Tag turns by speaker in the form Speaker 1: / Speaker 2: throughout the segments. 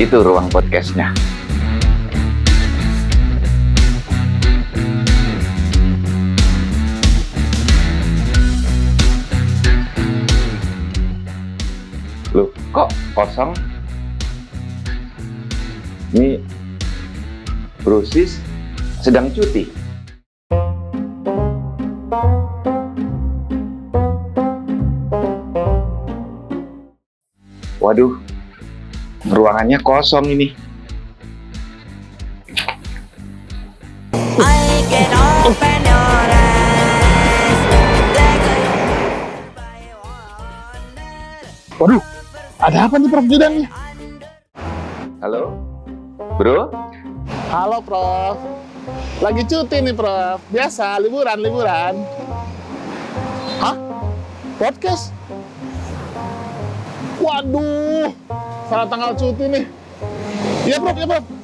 Speaker 1: Itu ruang podcastnya. Loh, kok kosong? Ini Brosis sedang cuti. Waduh, ruangannya kosong ini.
Speaker 2: Waduh, ada apa nih Prof Judan nih?
Speaker 1: Halo, bro?
Speaker 2: Halo Prof, lagi cuti nih Prof. Biasa, liburan. Hah? Podcast? Waduh, salah tanggal cuti nih. Iya Prof,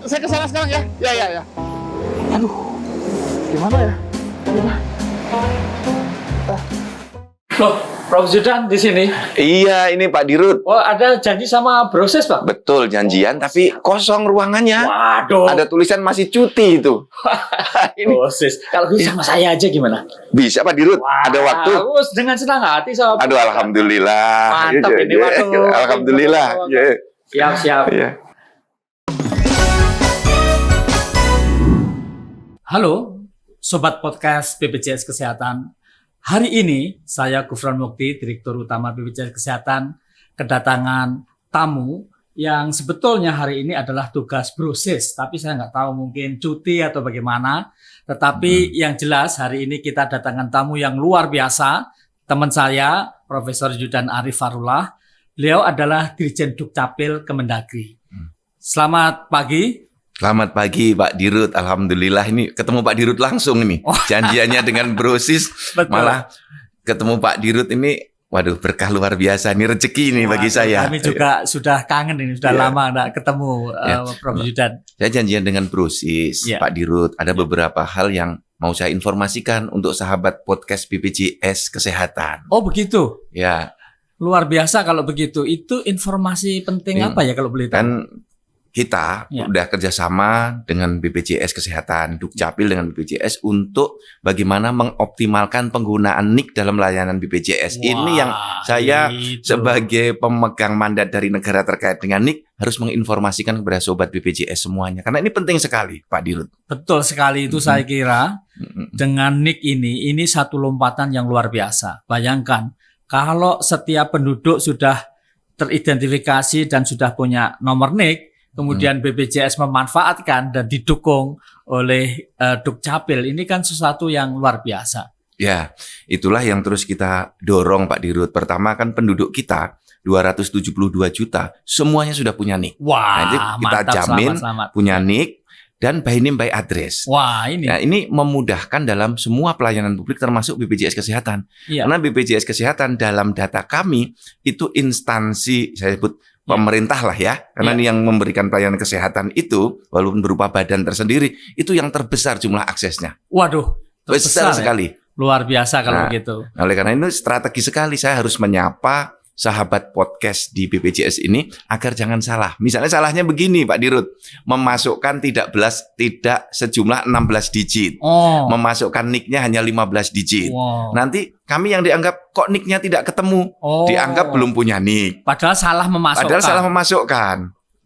Speaker 2: saya kesana sekarang ya. Ya. Aduh, gimana ya?
Speaker 3: Loh, Prof Judan di sini.
Speaker 1: Iya, ini Pak Dirut.
Speaker 3: Oh, ada janji sama Brosis, Pak?
Speaker 1: Betul, janjian, tapi kosong ruangannya.
Speaker 3: Waduh.
Speaker 1: Ada tulisan masih cuti itu. Ini
Speaker 3: Brosis. Kalau gitu sama saya aja gimana?
Speaker 1: bisa Pak Dirut,
Speaker 3: Wah,
Speaker 1: ada waktu.
Speaker 3: Terus dengan senang hati sama.
Speaker 1: Aduh, alhamdulillah.
Speaker 3: Mantap
Speaker 1: Iya,
Speaker 3: ini,
Speaker 1: iya.
Speaker 3: waduh.
Speaker 1: Alhamdulillah. Iya.
Speaker 3: Siap.
Speaker 1: Iya.
Speaker 3: Halo, Sobat Podcast BPJS Kesehatan. Hari ini saya Gufron Mukti, Direktur Utama BPJS Kesehatan, kedatangan tamu yang sebetulnya hari ini adalah tugas Brosis, tapi saya nggak tahu mungkin cuti atau bagaimana. Tetapi yang jelas hari ini kita datangkan tamu yang luar biasa, teman saya, Profesor Judan Arif Farullah. Beliau adalah Dirjen Dukcapil Kemendagri. Selamat pagi.
Speaker 1: Selamat pagi Pak Dirut, alhamdulillah ini ketemu Pak Dirut langsung ini. Janjiannya dengan Brosis,
Speaker 3: Betul.
Speaker 1: malah ketemu Pak Dirut ini, waduh berkah luar biasa, ini rezeki ini bagi saya.
Speaker 3: Kami juga sudah kangen ini, sudah
Speaker 1: Iya.
Speaker 3: lama nggak ketemu
Speaker 1: Iya.
Speaker 3: Prof Judan.
Speaker 1: Saya janjian dengan Brosis,
Speaker 3: Iya.
Speaker 1: Pak Dirut, ada beberapa hal yang mau saya informasikan untuk sahabat podcast BPJS Kesehatan.
Speaker 3: Oh begitu,
Speaker 1: Ya,
Speaker 3: luar biasa kalau begitu. Itu informasi penting apa ya kalau boleh tahu?
Speaker 1: kan kita
Speaker 3: Ya.
Speaker 1: udah kerjasama dengan BPJS Kesehatan, Dukcapil dengan BPJS untuk bagaimana mengoptimalkan penggunaan NIK dalam layanan BPJS. Ini yang saya sebagai pemegang mandat dari negara terkait dengan NIK harus menginformasikan kepada sobat BPJS semuanya. Karena ini penting sekali, Pak Dirut.
Speaker 3: Betul sekali itu saya kira dengan NIK ini satu lompatan yang luar biasa. Bayangkan kalau setiap penduduk sudah teridentifikasi dan sudah punya nomor NIK, kemudian BPJS memanfaatkan dan didukung oleh Dukcapil, ini kan sesuatu yang luar biasa.
Speaker 1: Ya, itulah yang terus kita dorong, Pak Dirut. Pertama kan penduduk kita 272 juta, semuanya sudah punya NIK.
Speaker 3: Wah,
Speaker 1: Nah, itu kita
Speaker 3: mantap,
Speaker 1: jamin
Speaker 3: selamat.
Speaker 1: punya NIK dan by name by address.
Speaker 3: Wah, ini.
Speaker 1: Nah, ini memudahkan dalam semua pelayanan publik termasuk BPJS Kesehatan.
Speaker 3: Iya.
Speaker 1: Karena BPJS Kesehatan dalam data kami itu instansi, saya sebut pemerintah lah ya. Karena ini yang memberikan pelayanan kesehatan itu, walaupun berupa badan tersendiri, itu yang terbesar jumlah aksesnya.
Speaker 3: Waduh,
Speaker 1: Besar
Speaker 3: ya?
Speaker 1: sekali.
Speaker 3: Luar biasa kalau
Speaker 1: Nah,
Speaker 3: begitu.
Speaker 1: Oleh karena itu strategi sekali saya harus menyapa sahabat podcast di BPJS ini agar jangan salah. Misalnya salahnya begini Pak Dirut, memasukkan tidak sejumlah 16 digit.
Speaker 3: Oh.
Speaker 1: Memasukkan nick-nya hanya 15 digit.
Speaker 3: Wow.
Speaker 1: Nanti kami yang dianggap kok nick-nya tidak ketemu,
Speaker 3: Oh.
Speaker 1: dianggap belum punya nick.
Speaker 3: Padahal salah memasukkan.
Speaker 1: Padahal salah memasukkan.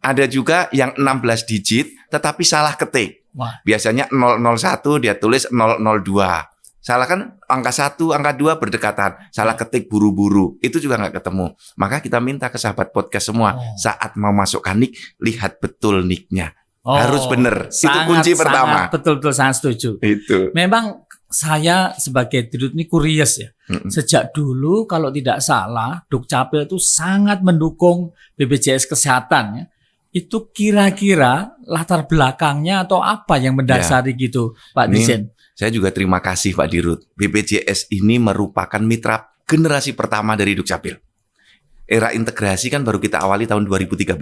Speaker 1: Ada juga yang 16 digit tetapi salah ketik.
Speaker 3: Wah.
Speaker 1: Biasanya 001 dia tulis 002. Salah kan angka 1, angka 2 berdekatan. Salah ketik buru-buru. Itu juga nggak ketemu. Maka kita minta ke sahabat podcast semua. Saat mau masukkan nick, lihat betul nick-nya.
Speaker 3: Oh,
Speaker 1: Harus benar. Itu kunci pertama.
Speaker 3: Betul-betul sangat setuju.
Speaker 1: Itu.
Speaker 3: Memang saya sebagai Dirut ini curious ya. Sejak dulu kalau tidak salah, Dukcapil itu sangat mendukung BPJS Kesehatan ya. Itu kira-kira latar belakangnya atau apa yang mendasari gitu, Pak
Speaker 1: Ini
Speaker 3: Dirjen?
Speaker 1: Saya juga terima kasih Pak Dirut. BPJS ini merupakan mitra generasi pertama dari Dukcapil. Era integrasi kan baru kita awali tahun 2013.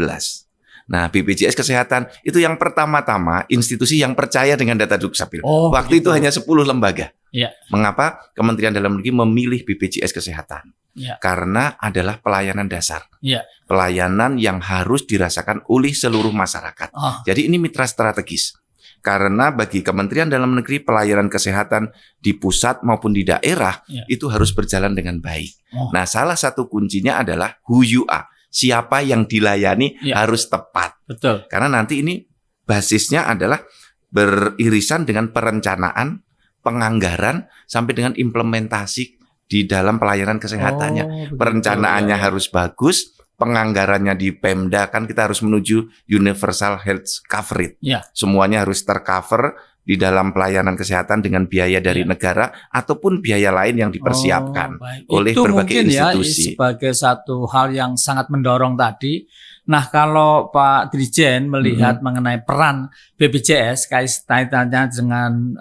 Speaker 1: Nah, BPJS Kesehatan itu yang pertama-tama institusi yang percaya dengan data Dukcapil.
Speaker 3: Oh,
Speaker 1: Waktu
Speaker 3: begitu.
Speaker 1: itu hanya 10 lembaga.
Speaker 3: Iya.
Speaker 1: Mengapa Kementerian Dalam Negeri memilih BPJS Kesehatan?
Speaker 3: Ya.
Speaker 1: Karena adalah pelayanan dasar.
Speaker 3: Ya.
Speaker 1: Pelayanan yang harus dirasakan oleh seluruh masyarakat.
Speaker 3: Oh.
Speaker 1: Jadi ini mitra strategis. Karena bagi Kementerian Dalam Negeri pelayanan kesehatan di pusat maupun di daerah itu harus berjalan dengan baik.
Speaker 3: Oh.
Speaker 1: Nah, salah satu kuncinya adalah who you are. Siapa yang dilayani harus tepat.
Speaker 3: Betul.
Speaker 1: Karena nanti ini basisnya adalah beririsan dengan perencanaan, penganggaran, sampai dengan implementasi di dalam pelayanan kesehatannya. Perencanaannya harus bagus, penganggarannya di Pemda, kan kita harus menuju universal health coverage. Semuanya harus tercover di dalam pelayanan kesehatan dengan biaya dari negara ataupun biaya lain yang dipersiapkan oleh
Speaker 3: itu
Speaker 1: berbagai
Speaker 3: mungkin
Speaker 1: institusi.
Speaker 3: Sebagai satu hal yang sangat mendorong tadi. Nah, kalau Pak Dirjen melihat mengenai peran BPJS kaitannya dengan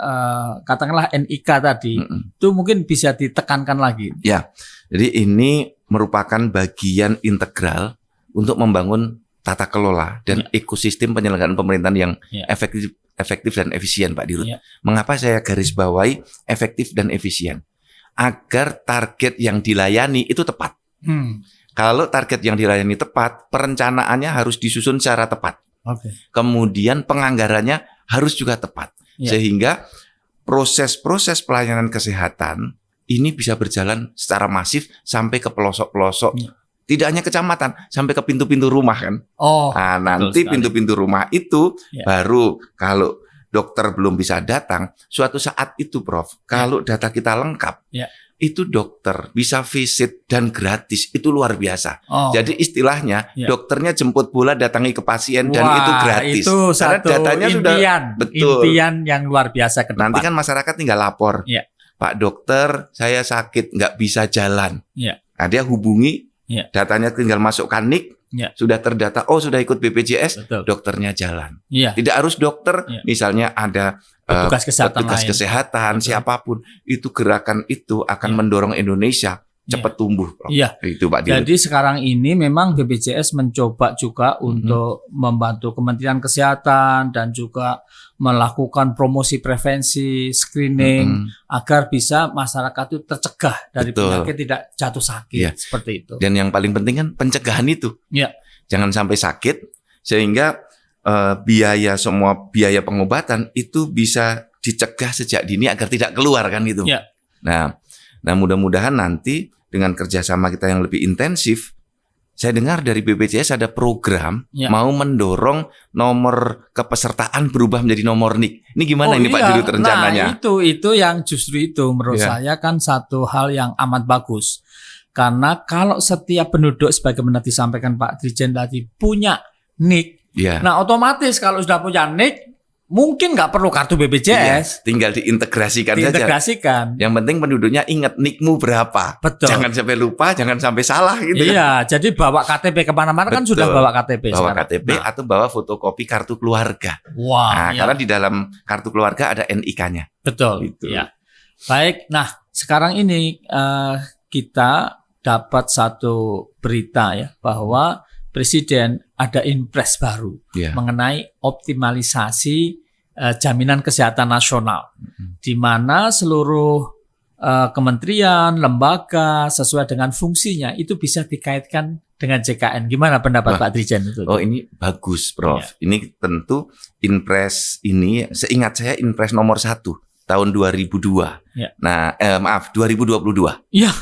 Speaker 3: katakanlah NIK tadi, itu mungkin bisa ditekankan lagi.
Speaker 1: Ya, jadi ini merupakan bagian integral untuk membangun tata kelola dan ekosistem penyelenggaraan pemerintahan yang efektif dan efisien, Pak Dirut. Mengapa saya garis bawahi efektif dan efisien? Agar target yang dilayani itu tepat. Kalau target yang dilayani tepat, perencanaannya harus disusun secara tepat. Kemudian penganggarannya harus juga tepat. Sehingga proses-proses pelayanan kesehatan ini bisa berjalan secara masif sampai ke pelosok-pelosok. Tidak hanya kecamatan, sampai ke pintu-pintu rumah kan. Nah, nanti pintu-pintu rumah itu baru kalau dokter belum bisa datang, suatu saat itu Prof, kalau data kita lengkap, itu dokter bisa visit dan gratis, itu luar biasa. Jadi istilahnya dokternya jemput bola datangi ke pasien dan itu gratis.
Speaker 3: Itu
Speaker 1: karena
Speaker 3: satu
Speaker 1: datanya
Speaker 3: impian yang luar biasa ke depan.
Speaker 1: Nanti kan masyarakat tinggal lapor, Pak dokter saya sakit nggak bisa jalan. Nah, dia hubungi, datanya tinggal masukkan NIK, sudah terdata, sudah ikut BPJS, dokternya jalan. Tidak harus dokter, misalnya ada
Speaker 3: petugas kesehatan,
Speaker 1: siapapun, itu gerakan itu akan mendorong Indonesia cepat tumbuh. Itu Pak Dirut.
Speaker 3: Jadi sekarang ini memang BPJS mencoba juga untuk membantu Kementerian Kesehatan dan juga melakukan promosi prevensi, screening, agar bisa masyarakat itu tercegah dari penyakit tidak jatuh sakit, seperti itu.
Speaker 1: Dan yang paling penting kan pencegahan itu. Jangan sampai sakit, sehingga semua biaya pengobatan itu bisa dicegah sejak dini agar tidak keluar kan gitu. Nah mudah-mudahan nanti dengan kerjasama kita yang lebih intensif, saya dengar dari BPJS ada program mau mendorong nomor kepesertaan berubah menjadi nomor NIK. Ini gimana ini Pak Dirut rencananya?
Speaker 3: Nah itu yang justru itu menurut saya kan satu hal yang amat bagus. Karena kalau setiap penduduk sebagaimana disampaikan Pak Dirjen tadi punya NIK, nah otomatis kalau sudah punya NIK, mungkin nggak perlu kartu BPJS.
Speaker 1: Tinggal diintegrasikan saja. Yang penting penduduknya ingat NIK-mu berapa. Jangan sampai lupa, jangan sampai salah gitu.
Speaker 3: Jadi bawa KTP kemana-mana kan sudah bawa KTP.
Speaker 1: Bawa KTP atau bawa fotokopi kartu keluarga. Karena di dalam kartu keluarga ada NIK-nya.
Speaker 3: Betul. Gitu. Baik, nah sekarang ini kita dapat satu berita bahwa Presiden ada impres baru mengenai optimalisasi jaminan kesehatan nasional, di mana seluruh kementerian, lembaga sesuai dengan fungsinya itu bisa dikaitkan dengan JKN. Gimana pendapat Pak Dirjen itu?
Speaker 1: Ini bagus, Prof. Ini tentu impres ini, seingat saya impres nomor 1 tahun 2002. Nah, 2022.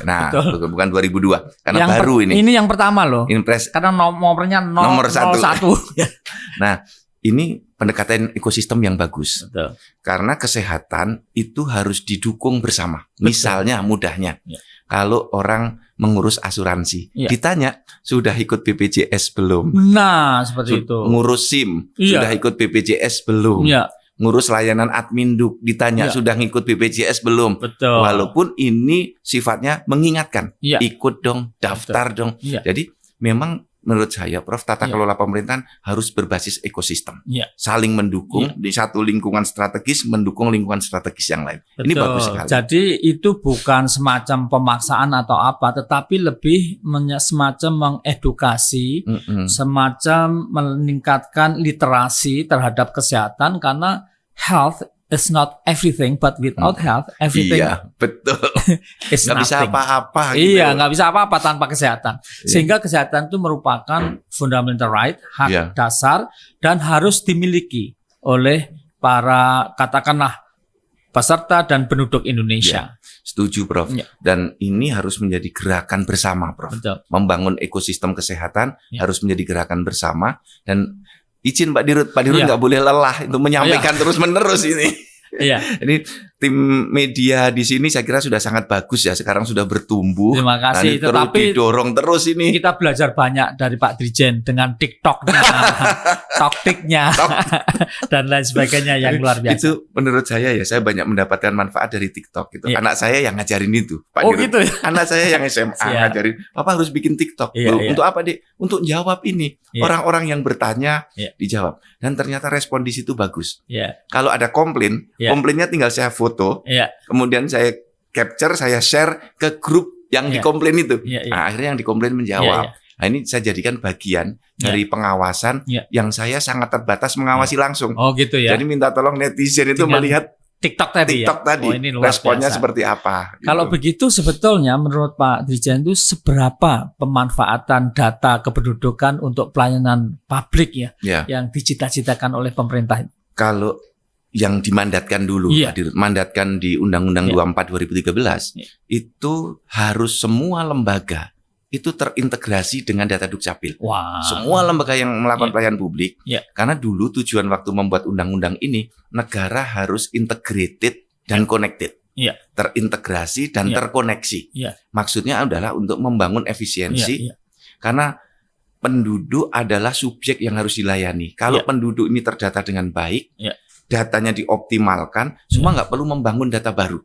Speaker 1: Nah, betul. Bukan 2002 karena yang baru ini.
Speaker 3: Ini yang pertama loh.
Speaker 1: Impres
Speaker 3: karena nomornya nomor 1.
Speaker 1: Nah, ini pendekatan ekosistem yang bagus.
Speaker 3: Betul.
Speaker 1: Karena kesehatan itu harus didukung bersama. Misalnya mudahnya, kalau orang mengurus asuransi, ditanya sudah ikut BPJS belum?
Speaker 3: Nah, seperti itu.
Speaker 1: Ngurus SIM, sudah ikut BPJS belum? Ngurus layanan adminduk, ditanya sudah ngikut BPJS belum?
Speaker 3: Betul.
Speaker 1: Walaupun ini sifatnya mengingatkan, ikut dong, daftar dong. Jadi memang menurut saya, Prof, tata kelola pemerintahan harus berbasis ekosistem, saling mendukung di satu lingkungan strategis, mendukung lingkungan strategis yang lain.
Speaker 3: Betul.
Speaker 1: Ini bagus sekali.
Speaker 3: Jadi itu bukan semacam pemaksaan atau apa, tetapi lebih semacam mengedukasi, semacam meningkatkan literasi terhadap kesehatan, karena health is not everything, but without health, everything
Speaker 1: Iya, betul.
Speaker 3: is
Speaker 1: Nggak bisa
Speaker 3: nothing.
Speaker 1: apa-apa gitu.
Speaker 3: Iya, nggak bisa apa-apa tanpa kesehatan. Sehingga kesehatan itu merupakan fundamental right, hak
Speaker 1: Iya.
Speaker 3: dasar, dan harus dimiliki oleh para, katakanlah, peserta dan penduduk Indonesia.
Speaker 1: Setuju, Prof.
Speaker 3: Iya.
Speaker 1: Dan ini harus menjadi gerakan bersama, Prof.
Speaker 3: Betul.
Speaker 1: Membangun ekosistem kesehatan
Speaker 3: Iya.
Speaker 1: harus menjadi gerakan bersama. Dan izin Pak Dirut
Speaker 3: Iya.
Speaker 1: nggak boleh lelah untuk menyampaikan terus-menerus ini.
Speaker 3: Iya.
Speaker 1: Ini tim media di sini saya kira sudah sangat bagus ya. Sekarang sudah bertumbuh.
Speaker 3: Terima kasih.
Speaker 1: Dan terus
Speaker 3: Tetapi
Speaker 1: didorong terus ini.
Speaker 3: kita belajar banyak dari Pak Dirjen dengan TikToknya, toktiknya, dan lain sebagainya yang luar biasa.
Speaker 1: Itu menurut saya ya, saya banyak mendapatkan manfaat dari TikTok gitu.
Speaker 3: Iya.
Speaker 1: Anak saya yang ngajarin itu, Pak
Speaker 3: Oh
Speaker 1: Dirut.
Speaker 3: gitu ya?
Speaker 1: Anak saya yang SMA
Speaker 3: Siap.
Speaker 1: ngajarin, Papa harus bikin TikTok.
Speaker 3: Iya,
Speaker 1: Loh,
Speaker 3: iya.
Speaker 1: untuk apa, Dek? Untuk jawab ini.
Speaker 3: Iya.
Speaker 1: Orang-orang yang bertanya
Speaker 3: Iya.
Speaker 1: dijawab. Dan ternyata respon di situ bagus.
Speaker 3: Iya,
Speaker 1: Kalau ada komplain,
Speaker 3: Iya.
Speaker 1: komplainnya tinggal saya foto,
Speaker 3: iya,
Speaker 1: kemudian saya capture, saya share ke grup yang
Speaker 3: Iya.
Speaker 1: dikomplain itu.
Speaker 3: iya, iya.
Speaker 1: Nah, akhirnya yang dikomplain menjawab.
Speaker 3: Iya, iya.
Speaker 1: Nah, ini saya jadikan bagian dari pengawasan
Speaker 3: Iya.
Speaker 1: yang saya sangat terbatas mengawasi langsung.
Speaker 3: Oh gitu ya.
Speaker 1: Jadi minta tolong netizen itu
Speaker 3: Dengan
Speaker 1: melihat
Speaker 3: TikTok tadi.
Speaker 1: TikTok
Speaker 3: ya?
Speaker 1: tadi,
Speaker 3: Oh, ini luar
Speaker 1: responnya
Speaker 3: biasa.
Speaker 1: seperti apa.
Speaker 3: Kalau
Speaker 1: gitu.
Speaker 3: begitu sebetulnya menurut Pak Dirjen itu seberapa pemanfaatan data kependudukan untuk pelayanan publik ya,
Speaker 1: Ya.
Speaker 3: yang dicita-citakan oleh pemerintah?
Speaker 1: Kalau yang dimandatkan dulu,
Speaker 3: Iya.
Speaker 1: Pak Dirut, mandatkan di Undang-Undang
Speaker 3: Iya.
Speaker 1: 24 2013,
Speaker 3: Iya.
Speaker 1: itu harus semua lembaga itu terintegrasi dengan data Dukcapil.
Speaker 3: Wah.
Speaker 1: Semua lembaga yang melakukan
Speaker 3: Iya.
Speaker 1: pelayanan publik,
Speaker 3: Iya.
Speaker 1: karena dulu tujuan waktu membuat undang-undang ini, negara harus integrated dan connected,
Speaker 3: Iya.
Speaker 1: terintegrasi dan
Speaker 3: Iya.
Speaker 1: terkoneksi.
Speaker 3: Iya.
Speaker 1: Maksudnya adalah untuk membangun efisiensi,
Speaker 3: Iya, iya.
Speaker 1: karena penduduk adalah subjek yang harus dilayani. Kalau
Speaker 3: Iya.
Speaker 1: penduduk ini terdata dengan baik,
Speaker 3: Iya.
Speaker 1: datanya dioptimalkan, semua nggak perlu membangun data baru.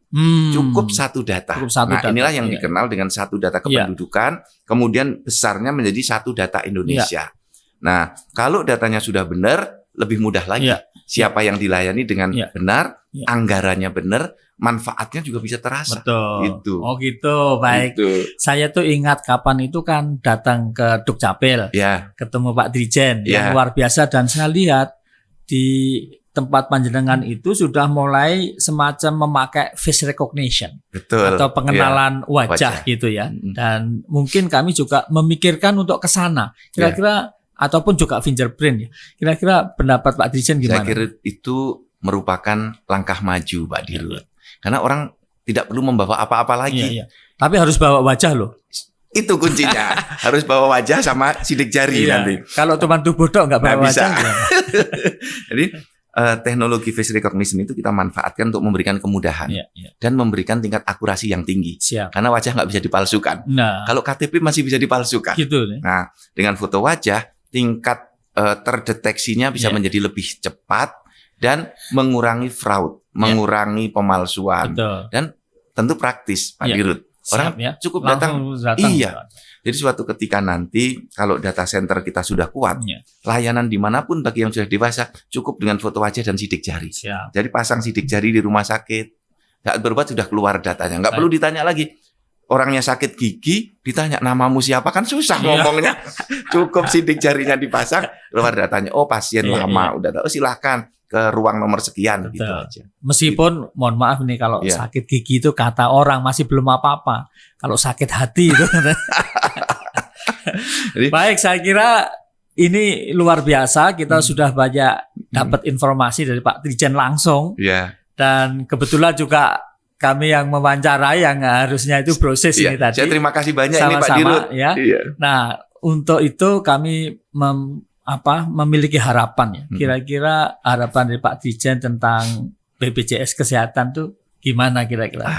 Speaker 1: Cukup satu data.
Speaker 3: Cukup satu
Speaker 1: Nah,
Speaker 3: data,
Speaker 1: inilah yang
Speaker 3: iya.
Speaker 1: dikenal dengan satu data
Speaker 3: Iya.
Speaker 1: kependudukan, kemudian besarnya menjadi satu data Indonesia. Nah, kalau datanya sudah benar, lebih mudah lagi.
Speaker 3: Iya.
Speaker 1: Siapa yang dilayani dengan
Speaker 3: Iya.
Speaker 1: benar,
Speaker 3: Iya.
Speaker 1: anggarannya benar, manfaatnya juga bisa terasa.
Speaker 3: Betul.
Speaker 1: Gitu.
Speaker 3: Oh gitu, baik.
Speaker 1: Gitu.
Speaker 3: Saya tuh ingat kapan itu kan datang ke Dukcapil,
Speaker 1: Ya,
Speaker 3: ketemu Pak Dirjen yang
Speaker 1: Ya.
Speaker 3: luar biasa, dan saya lihat di tempat panjenengan itu sudah mulai semacam memakai face recognition
Speaker 1: betul.
Speaker 3: atau pengenalan wajah
Speaker 1: Wajah.
Speaker 3: gitu ya.
Speaker 1: Mm-mm.
Speaker 3: Dan mungkin kami juga memikirkan untuk ke sana. Kira-kira ataupun juga fingerprint ya. Kira-kira pendapat Pak Dirjen
Speaker 1: Saya
Speaker 3: gimana?
Speaker 1: kira itu merupakan langkah maju, Pak Dirut. Karena orang tidak perlu membawa apa-apa
Speaker 3: Iya,
Speaker 1: lagi.
Speaker 3: iya. Tapi harus bawa wajah loh.
Speaker 1: Itu kuncinya. Harus bawa wajah sama sidik jari
Speaker 3: Iya.
Speaker 1: nanti.
Speaker 3: Kalau cuma tubuh dok nggak bawa
Speaker 1: Nggak bisa.
Speaker 3: wajah gimana?
Speaker 1: Jadi teknologi face recognition itu kita manfaatkan untuk memberikan kemudahan
Speaker 3: Iya, iya.
Speaker 1: dan memberikan tingkat akurasi yang tinggi.
Speaker 3: Siap.
Speaker 1: Karena wajah nggak bisa dipalsukan.
Speaker 3: Nah,
Speaker 1: Kalau KTP masih bisa dipalsukan.
Speaker 3: gitu nih.
Speaker 1: Nah, dengan foto wajah, tingkat terdeteksinya bisa
Speaker 3: Iya.
Speaker 1: menjadi lebih cepat dan mengurangi fraud, mengurangi pemalsuan,
Speaker 3: Betul.
Speaker 1: dan tentu praktis, Pak
Speaker 3: Iya.
Speaker 1: Dirut. Orang
Speaker 3: Siap, ya.
Speaker 1: cukup
Speaker 3: Langsung datang.
Speaker 1: Iya. Jadi suatu ketika nanti kalau data center kita sudah kuat,
Speaker 3: Iya.
Speaker 1: layanan dimanapun bagi yang sudah dewasa cukup dengan foto wajah dan sidik jari.
Speaker 3: Siap.
Speaker 1: Jadi pasang sidik jari di rumah sakit, saat berobat sudah keluar datanya. Nggak
Speaker 3: Baik.
Speaker 1: perlu ditanya lagi. Orangnya sakit gigi, ditanya namamu siapa, kan susah
Speaker 3: Iya.
Speaker 1: ngomongnya. Cukup sidik jarinya dipasang, keluar datanya. Oh pasien
Speaker 3: Iya,
Speaker 1: lama, udah tahu silahkan ke ruang nomor sekian, gitu
Speaker 3: Betul.
Speaker 1: aja.
Speaker 3: Meskipun mohon maaf nih kalau
Speaker 1: Iya.
Speaker 3: sakit gigi itu kata orang masih belum apa-apa. Kalau sakit hati itu.
Speaker 1: Jadi-
Speaker 3: Baik, saya kira ini luar biasa. Kita sudah banyak dapat informasi dari Pak Dirjen langsung,
Speaker 1: Iya.
Speaker 3: dan kebetulan juga kami yang mewawancarai yang harusnya itu proses
Speaker 1: Iya.
Speaker 3: ini tadi.
Speaker 1: Saya terima kasih banyak ini Pak
Speaker 3: Sama-sama,
Speaker 1: Dirut.
Speaker 3: ya.
Speaker 1: Iya.
Speaker 3: Nah, untuk itu kami memiliki harapan ya.
Speaker 1: Hmm.
Speaker 3: Kira-kira harapan dari Pak Dirjen tentang BPJS Kesehatan tuh gimana kira-kira?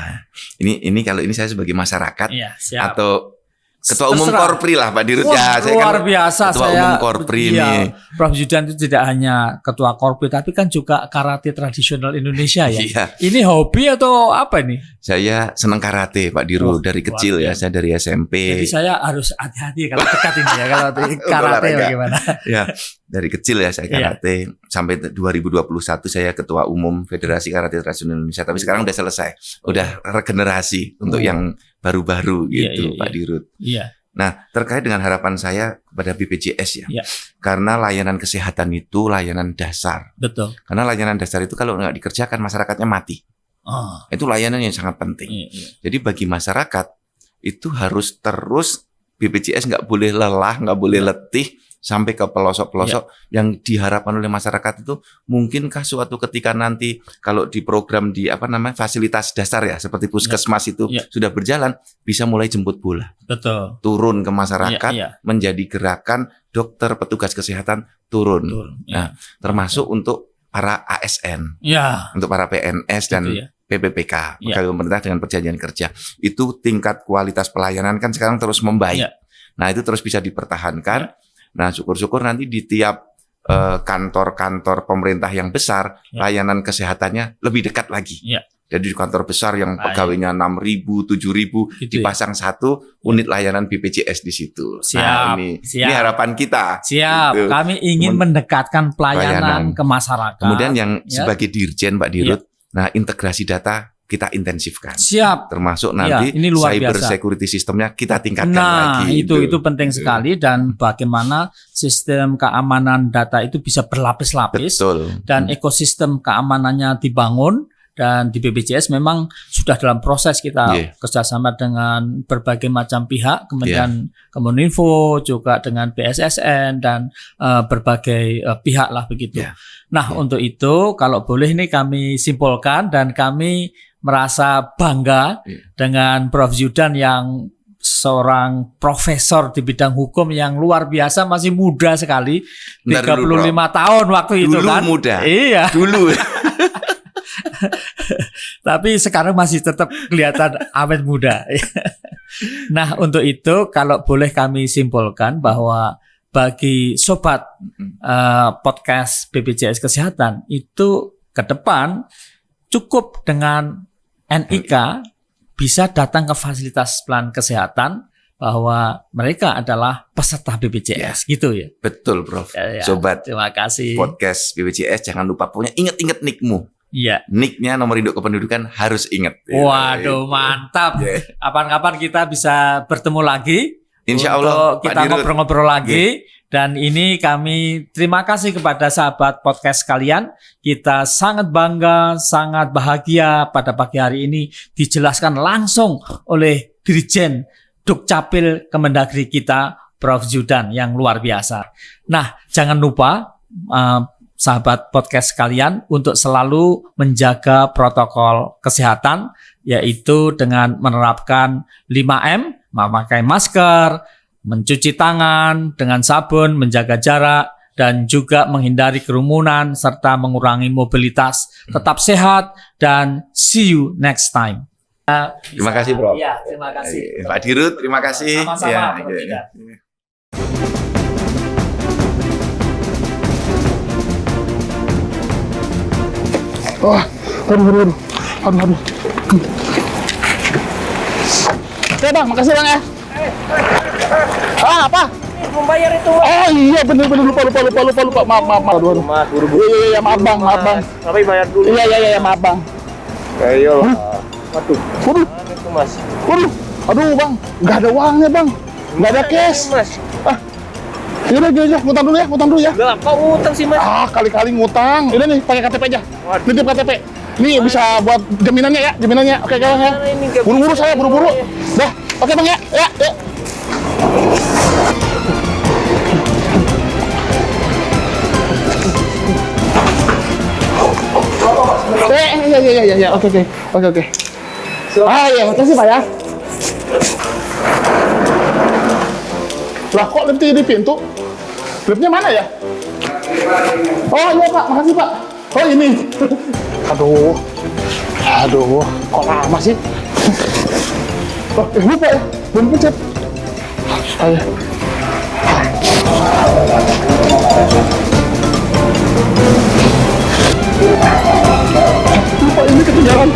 Speaker 1: Ini kalau ini saya sebagai masyarakat
Speaker 3: Iya, siap.
Speaker 1: atau Ketua Umum
Speaker 3: Terserah.
Speaker 1: Korpri lah Pak Dirut.
Speaker 3: Wah,
Speaker 1: Ya, saya
Speaker 3: luar
Speaker 1: kan
Speaker 3: biasa.
Speaker 1: Ketua
Speaker 3: Saya,
Speaker 1: Umum Korpri
Speaker 3: iya,
Speaker 1: ini.
Speaker 3: Prof Zudan itu tidak hanya ketua Korpri, tapi kan juga karate tradisional Indonesia ya.
Speaker 1: Iya.
Speaker 3: Ini hobi atau apa nih?
Speaker 1: Saya senang karate Pak Dirut dari kecil ya. Saya dari SMP.
Speaker 3: Jadi saya harus hati-hati kalau dekat ini ya. Kalau di karate
Speaker 1: Olahraga.
Speaker 3: bagaimana?
Speaker 1: Ya, dari kecil ya saya
Speaker 3: Iya.
Speaker 1: karate sampai 2021 saya Ketua Umum Federasi Karate Tradisional Indonesia. Tapi sekarang udah selesai, udah regenerasi untuk
Speaker 3: Oh.
Speaker 1: yang baru-baru
Speaker 3: Iya,
Speaker 1: gitu
Speaker 3: iya,
Speaker 1: Pak
Speaker 3: iya.
Speaker 1: Dirut.
Speaker 3: Iya.
Speaker 1: Nah, terkait dengan harapan saya kepada BPJS
Speaker 3: Ya.
Speaker 1: karena layanan kesehatan itu layanan dasar.
Speaker 3: Betul.
Speaker 1: Karena layanan dasar itu kalau nggak dikerjakan masyarakatnya mati.
Speaker 3: Oh,
Speaker 1: Itu layanan yang sangat penting.
Speaker 3: iya.
Speaker 1: Jadi bagi masyarakat itu harus terus BPJS nggak boleh lelah, nggak boleh letih sampai ke pelosok-pelosok yang diharapkan oleh masyarakat itu mungkinkah suatu ketika nanti kalau di program di fasilitas dasar ya seperti puskesmas itu sudah berjalan bisa mulai jemput bola.
Speaker 3: Betul.
Speaker 1: Turun ke masyarakat menjadi gerakan dokter petugas kesehatan turun. Nah, termasuk untuk para ASN. Untuk para PNS dan PPPK, pegawai pemerintah dengan perjanjian kerja. Itu tingkat kualitas pelayanan kan sekarang terus membaik. Nah, itu terus bisa dipertahankan. Nah, syukur-syukur nanti di tiap kantor-kantor pemerintah yang besar, layanan kesehatannya lebih dekat lagi. Jadi di kantor besar yang pegawainya 6.000, 7.000 gitu dipasang satu unit layanan BPJS di situ.
Speaker 3: Siap,
Speaker 1: nah, ini harapan kita.
Speaker 3: Siap, gitu. Kami ingin mendekatkan pelayanan ke masyarakat.
Speaker 1: Kemudian yang sebagai dirjen Pak Dirut, nah integrasi data kita intensifkan.
Speaker 3: Siap.
Speaker 1: Termasuk nanti
Speaker 3: ini luar
Speaker 1: cyber
Speaker 3: biasa.
Speaker 1: security sistemnya kita tingkatkan
Speaker 3: lagi.
Speaker 1: Nah,
Speaker 3: itu penting sekali dan bagaimana sistem keamanan data itu bisa berlapis-lapis.
Speaker 1: Betul.
Speaker 3: Dan ekosistem keamanannya dibangun. Dan di BPJS memang sudah dalam proses kita kerjasama dengan berbagai macam pihak, kemudian Kominfo juga dengan BSSN dan berbagai pihak lah begitu. Nah untuk itu kalau boleh ini kami simpulkan dan kami merasa bangga dengan Prof. Zudan yang seorang profesor di bidang hukum yang luar biasa, masih muda sekali, 35 tahun waktu itu kan.
Speaker 1: Dulu muda.
Speaker 3: Iya.
Speaker 1: Dulu.
Speaker 3: Tapi sekarang masih tetap kelihatan awet muda. Nah, untuk itu kalau boleh kami simpulkan bahwa bagi sobat podcast BPJS Kesehatan itu ke depan cukup dengan NIK bisa datang ke fasilitas plan kesehatan bahwa mereka adalah peserta BPJS gitu ya.
Speaker 1: Betul, Prof. Sobat,
Speaker 3: terima kasih.
Speaker 1: Podcast BPJS jangan lupa punya ingat NIK-mu.
Speaker 3: Iya.
Speaker 1: NIK-nya nomor induk kependudukan harus ingat.
Speaker 3: Waduh, mantap. Kapan-kapan kita bisa bertemu lagi.
Speaker 1: Insya Allah
Speaker 3: kita ngobrol-ngobrol lagi. Dan ini kami terima kasih kepada sahabat podcast kalian. Kita sangat bangga, sangat bahagia pada pagi hari ini dijelaskan langsung oleh Dirjen Dukcapil Kemendagri kita, Prof. Zudan yang luar biasa. Nah, jangan lupa sahabat podcast kalian untuk selalu menjaga protokol kesehatan, yaitu dengan menerapkan 5M, memakai masker, mencuci tangan dengan sabun, menjaga jarak, dan juga menghindari kerumunan serta mengurangi mobilitas. Tetap sehat dan see you next time.
Speaker 1: Terima kasih, Prof.
Speaker 3: Ya, terima kasih.
Speaker 1: Pak Dirut, terima kasih.
Speaker 3: Sama-sama.
Speaker 2: Wah, aduh. Oke bang, makasih bang ya. Apa?
Speaker 4: Membayar itu.
Speaker 2: Oh iya, bener lupa. Maaf. Aduh. Buru-buru. Iya, maaf bang.
Speaker 4: Tapi bayar dulu.
Speaker 2: Iya, maaf bang.
Speaker 4: Ayo. Waduh.
Speaker 2: Itu
Speaker 4: mas.
Speaker 2: Aduh bang, nggak ada uangnya bang, nggak ada cash.
Speaker 4: Mas.
Speaker 2: Yaudah, ngutang dulu ya.
Speaker 4: Enggak, kok ngutang sih mas?
Speaker 2: Kali-kali ngutang. Udah nih, pakai KTP aja. Nitip KTP. Ini bisa buat jaminannya ya. Oke bang ya. Buru-buru saya, buru-buru. Dah, oke bang ya. Ya. Ya. Oke. Ya, makasih Pak ya. Lah kok lift di pintu? Liftnya mana ya? Oh iya Pak, makasih Pak. Oh ini. Aduh, kok lama sih? Oh, lupa ya, belum pencet. Ayo. Lupa ini ketinggalan.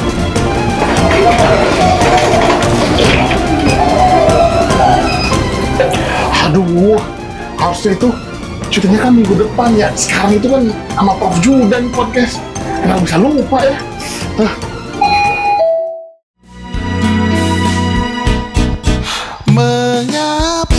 Speaker 2: Aduh, harusnya itu cutinya kan minggu depan ya. Sekarang itu kan sama Prof. Zudan podcast. Kenapa bisa lupa ya? Mengapa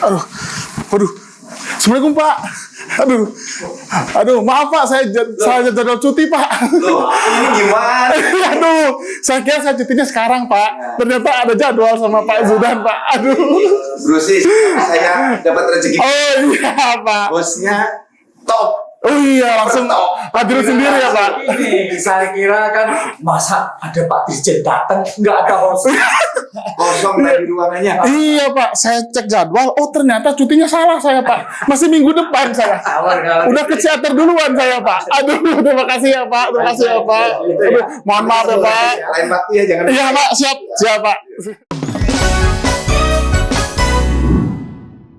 Speaker 2: Waduh. Assalamualaikum Pak. Aduh, maaf Pak, saya jadwal cuti Pak.
Speaker 1: Loh, ini gimana?
Speaker 2: Aduh, saya kira saya cutinya sekarang Pak. Ternyata ada jadwal sama Pak Zudan Pak. Aduh.
Speaker 1: Bro sih, saya dapat rezeki.
Speaker 2: Oh iya Pak.
Speaker 1: Bosnya top.
Speaker 2: Oh iya, langsung hadir sendiri ya Pak.
Speaker 3: Ini saya kira kan masa ada Pak Dirjen datang nggak ada host.
Speaker 1: Kosong tadi ruangannya.
Speaker 2: Iya Pak, saya cek jadwal. Oh ternyata cutinya salah saya Pak. Masih minggu depan saya. Udah ke teater duluan saya Pak. Aduh, terima kasih ya Pak. Terima kasih ya Pak. Aduh, mohon maaf ya Pak.
Speaker 1: Lain waktu ya, jangan.
Speaker 2: Iya Pak, siap Pak.